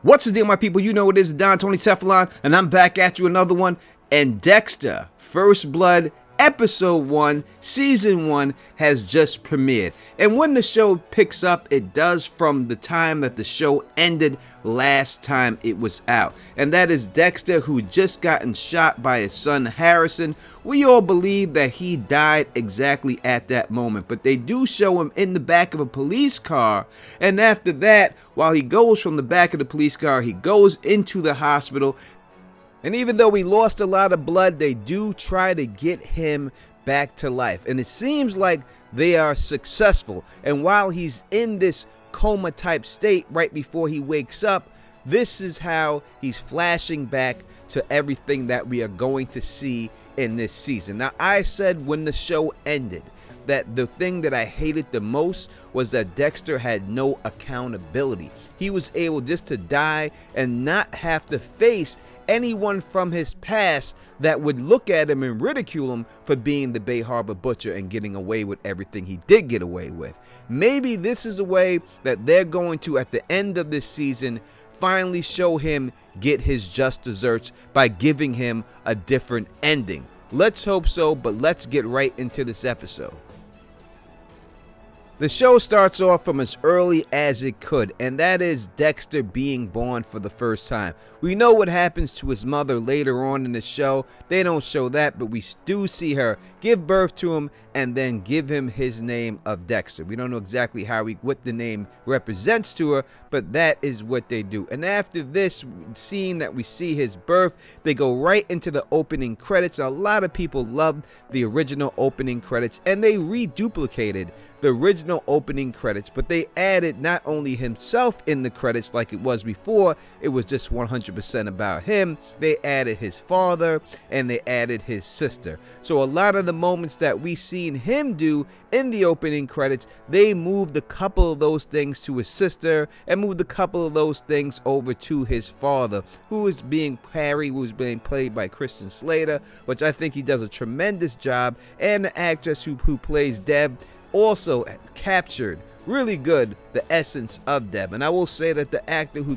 What's the deal, my people? You know it is Don Tony Teflon, and I'm back at you another one. And Dexter, First Blood, Episode 1, Season 1 has just premiered. And when the show picks up, it does from the time that the show ended last time it was out. And that is Dexter, who just gotten shot by his son Harrison. We all believe that he died exactly at that moment, but they do show him in the back of a police car. And after that, while he goes from the back of the police car, he goes into the hospital. And even though he lost a lot of blood, they do try to get him back to life. And it seems like they are successful. And while he's in this coma type state right before he wakes up, this is how he's flashing back to everything that we are going to see in this season. Now, I said when the show ended that the thing that I hated the most was that Dexter had no accountability. He was able just to die and not have to face anyone from his past that would look at him and ridicule him for being the Bay Harbor Butcher and getting away with everything he did get away with. Maybe this is a way that they're going to, at the end of this season, finally show him get his just desserts by giving him a different ending. Let's hope so, but let's get right into this episode. The show starts off from as early as it could, and that is Dexter being born for the first time. We know what happens to his mother later on in the show. They don't show that, but we do see her give birth to him and then give him his name of Dexter. We don't know exactly what the name represents to her, but that is what they do. And after this scene that we see his birth, they go right into the opening credits. A lot of people loved the original opening credits, and they reduplicated the original opening credits, but they added not only himself in the credits like it was before, it was just 100% about him. They added his father and they added his sister. So a lot of the moments that we seen him do in the opening credits, they moved a couple of those things to his sister and moved a couple of those things over to his father, who is being Harry, who is being played by Christian Slater, which I think he does a tremendous job, and the actress who plays Deb also captured really good the essence of Deb. And I will say that the actor who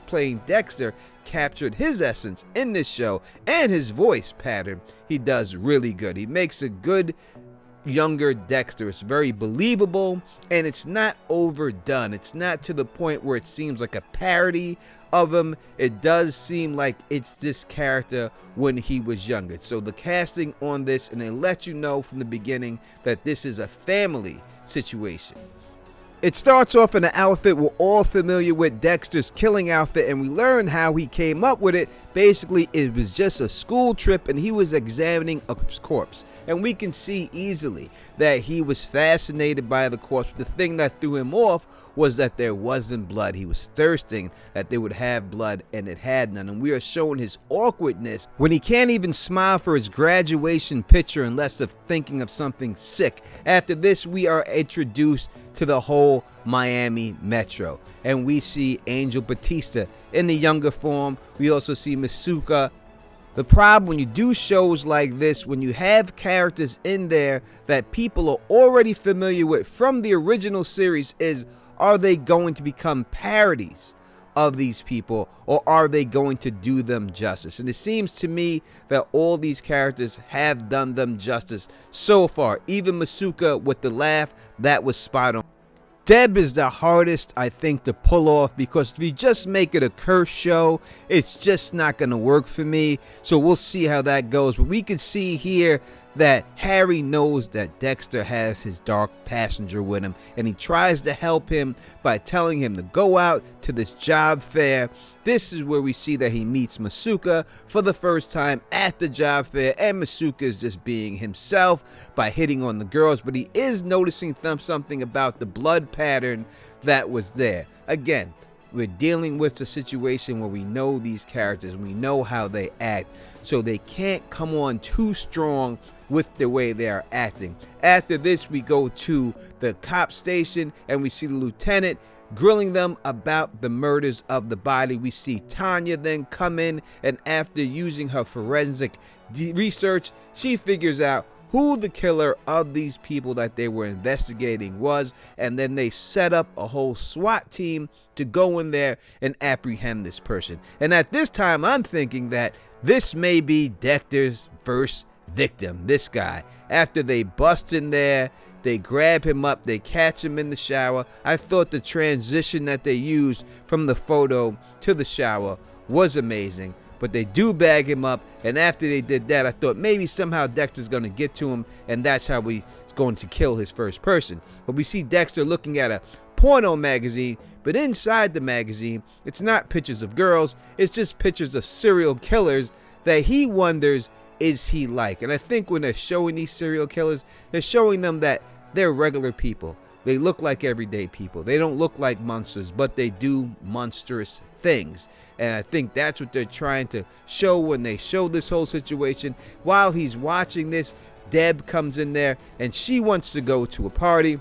playing Dexter captured his essence in this show, and his voice pattern he does really good. He makes a good younger Dexter. It's very believable and it's not overdone. It's not to the point where it seems like a parody of him. It does seem like it's this character when he was younger. So the casting on this, and they let you know from the beginning that this is a family situation. It starts off in an outfit we're all familiar with, Dexter's killing outfit, and we learn how he came up with it. Basically, it was just a school trip and he was examining a corpse. And we can see easily that he was fascinated by the corpse. The thing that threw him off was that there wasn't blood. He was thirsting that they would have blood, and it had none. And we are showing his awkwardness when he can't even smile for his graduation picture unless of thinking of something sick. After this, we are introduced to the whole Miami Metro, and we see Angel Batista in the younger form. We also see Masuka. The problem when you do shows like this, when you have characters in there that people are already familiar with from the original series, is are they going to become parodies of these people, or are they going to do them justice? And it seems to me that all these characters have done them justice so far. Even Masuka with the laugh, that was spot on. Deb is the hardest, I think, to pull off, because if you just make it a curse show, it's just not going to work for me. So we'll see how that goes. But we can see here that Harry knows that Dexter has his dark passenger with him, and he tries to help him by telling him to go out to this job fair. This is where we see that he meets Masuka for the first time at the job fair, and Masuka is just being himself by hitting on the girls, but he is noticing something about the blood pattern that was there. Again, we're dealing with a situation where we know these characters, we know how they act, so they can't come on too strong with the way they are acting. After this, we go to the cop station and we see the lieutenant grilling them about the murders of the body. We see Tanya then come in, and after using her forensic research, she figures out who the killer of these people that they were investigating was, and then they set up a whole SWAT team to go in there and apprehend this person. And at this time, I'm thinking that this may be Dexter's first victim, this guy. After they bust in there, they grab him up, they catch him in the shower. I thought the transition that they used from the photo to the shower was amazing. But they do bag him up, and after they did that, I thought maybe somehow Dexter's going to get to him, and that's how he's going to kill his first person. But we see Dexter looking at a porno magazine, but inside the magazine, it's not pictures of girls, it's just pictures of serial killers that he wonders, is he like? And I think when they're showing these serial killers, they're showing them that they're regular people. They look like everyday people. They don't look like monsters, but they do monstrous things. And I think that's what they're trying to show when they show this whole situation. While he's watching this, Deb comes in there and she wants to go to a party.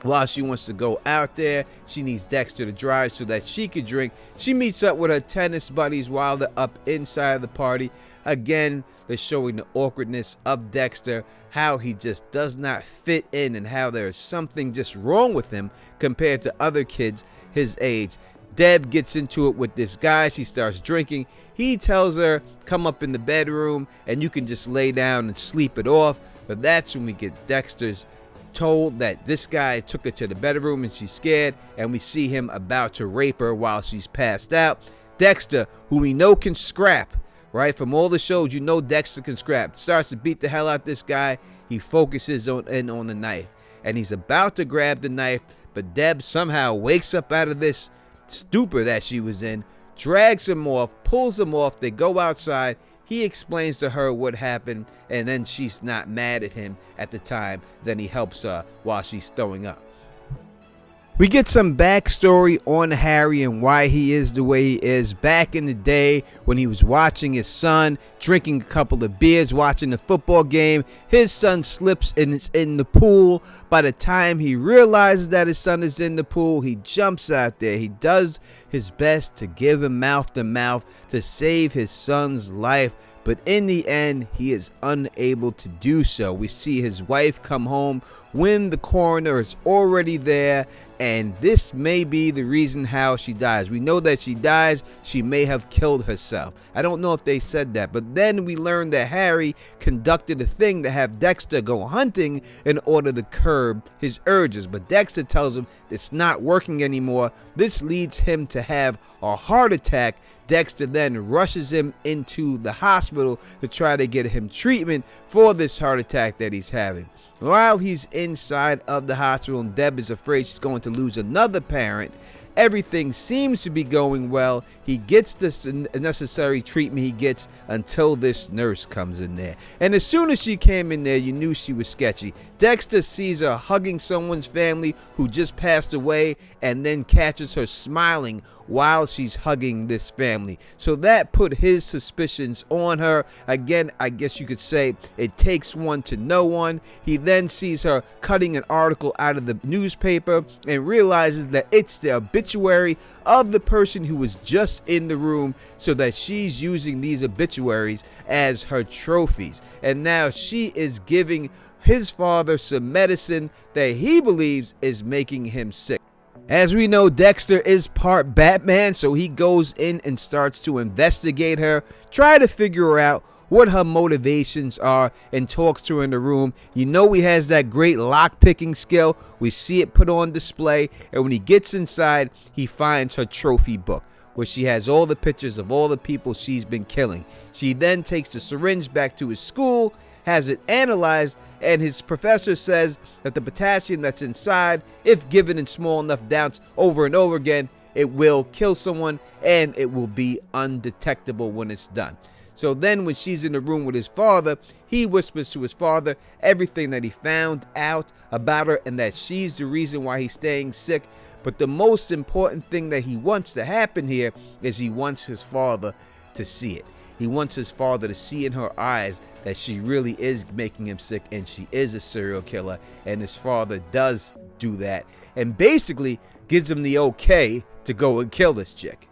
While she wants to go out there, she needs Dexter to drive so that she could drink. She meets up with her tennis buddies while they're up inside of the party. Again, they're showing the awkwardness of Dexter, how he just does not fit in and how there's something just wrong with him compared to other kids his age. Deb gets into it with this guy. She starts drinking. He tells her, come up in the bedroom and you can just lay down and sleep it off. But that's when we get Dexter's told that this guy took her to the bedroom and she's scared, and we see him about to rape her while she's passed out. Dexter, who we know can scrap, right? From all the shows, you know Dexter can scrap. Starts to beat the hell out this guy. He focuses in on the knife, and he's about to grab the knife, but Deb somehow wakes up out of this stupor that she was in, drags him off, pulls him off. They go outside. He explains to her what happened, and then she's not mad at him at the time. Then he helps her while she's throwing up. We get some backstory on Harry and why he is the way he is. Back in the day when he was watching his son, drinking a couple of beers, watching the football game, his son slips and is in the pool. By the time he realizes that his son is in the pool, he jumps out there. He does his best to give him mouth to mouth to save his son's life. But in the end, he is unable to do so. We see his wife come home when the coroner is already there, and this may be the reason how she dies. We know that she dies. She may have killed herself. I don't know if they said that, but then we learned that Harry conducted a thing to have Dexter go hunting in order to curb his urges. But Dexter tells him it's not working anymore. This leads him to have a heart attack. Dexter then rushes him into the hospital to try to get him treatment for this heart attack that he's having. While he's inside of the hospital and Deb is afraid she's going to lose another parent, everything seems to be going well. He gets this necessary treatment he gets until this nurse comes in there. And as soon as she came in there, you knew she was sketchy. Dexter sees her hugging someone's family who just passed away and then catches her smiling while she's hugging this family. So that put his suspicions on her. Again, I guess you could say it takes one to know one. He then sees her cutting an article out of the newspaper and realizes that it's the obituary of the person who was just in the room, so that she's using these obituaries as her trophies. And now she is giving his father some medicine that he believes is making him sick. As we know, Dexter is part Batman, so he goes in and starts to investigate her, try to figure out what her motivations are, and talks to her in the room. You know he has that great lock-picking skill. We see it put on display, and when he gets inside, he finds her trophy book, where she has all the pictures of all the people she's been killing. She then takes the syringe back to his school, has it analyzed, and his professor says that the potassium that's inside, if given in small enough amounts over and over again, it will kill someone and it will be undetectable when it's done. So then when she's in the room with his father, he whispers to his father everything that he found out about her and that she's the reason why he's staying sick. But the most important thing that he wants to happen here is he wants his father to see it. He wants his father to see in her eyes that she really is making him sick and she is a serial killer. And his father does do that and basically gives him the okay to go and kill this chick.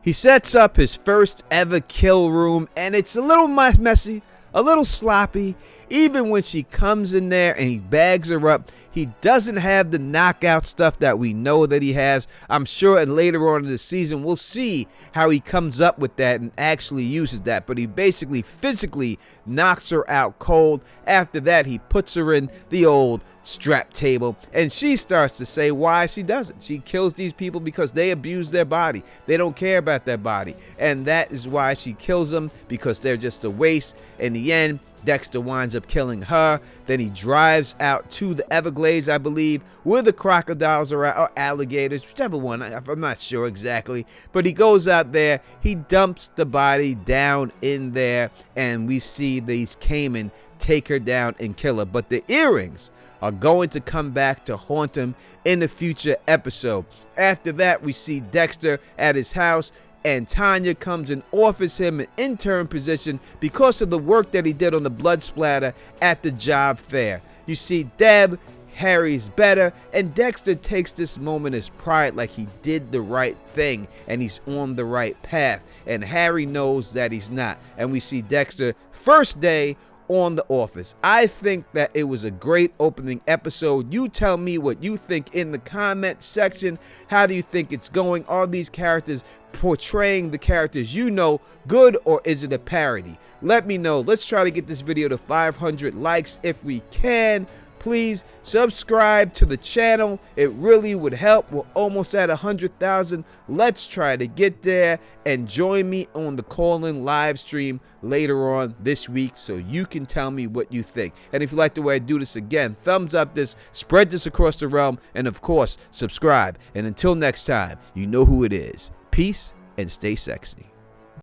He sets up his first ever kill room, and it's a little messy, a little sloppy. Even when she comes in there and he bags her up, he doesn't have the knockout stuff that we know that he has. I'm sure later on in the season we'll see how he comes up with that and actually uses that. But he basically physically knocks her out cold. After that, he puts her in the old strap table, and she starts to say why she doesn't. She kills these people because they abuse their body. They don't care about their body, and that is why she kills them, because they're just a waste. In the end, Dexter winds up killing her. Then he drives out to the Everglades, I believe, where the crocodiles are at, or alligators, whichever one, I'm not sure exactly. But he goes out there, he dumps the body down in there, and we see these caiman take her down and kill her. But the earrings are going to come back to haunt him in a future episode. After that, we see Dexter at his house, and Tanya comes and offers him an intern position because of the work that he did on the blood splatter at the job fair. You see Deb, Harry's better, and Dexter takes this moment as pride, like he did the right thing and he's on the right path, and Harry knows that he's not. And we see Dexter first day on The Office. I think that it was a great opening episode. You tell me what you think in the comment section. How do you think it's going? Are these characters portraying the characters you know good, or is it a parody? Let me know. Let's try to get this video to 500 likes if we can. Please subscribe to the channel. It really would help. We're almost at 100,000. Let's try to get there, and join me on the call-in live stream later on this week so you can tell me what you think. And if you like the way I do this, again, thumbs up this, spread this across the realm, and of course, subscribe. And until next time, you know who it is. Peace and stay sexy.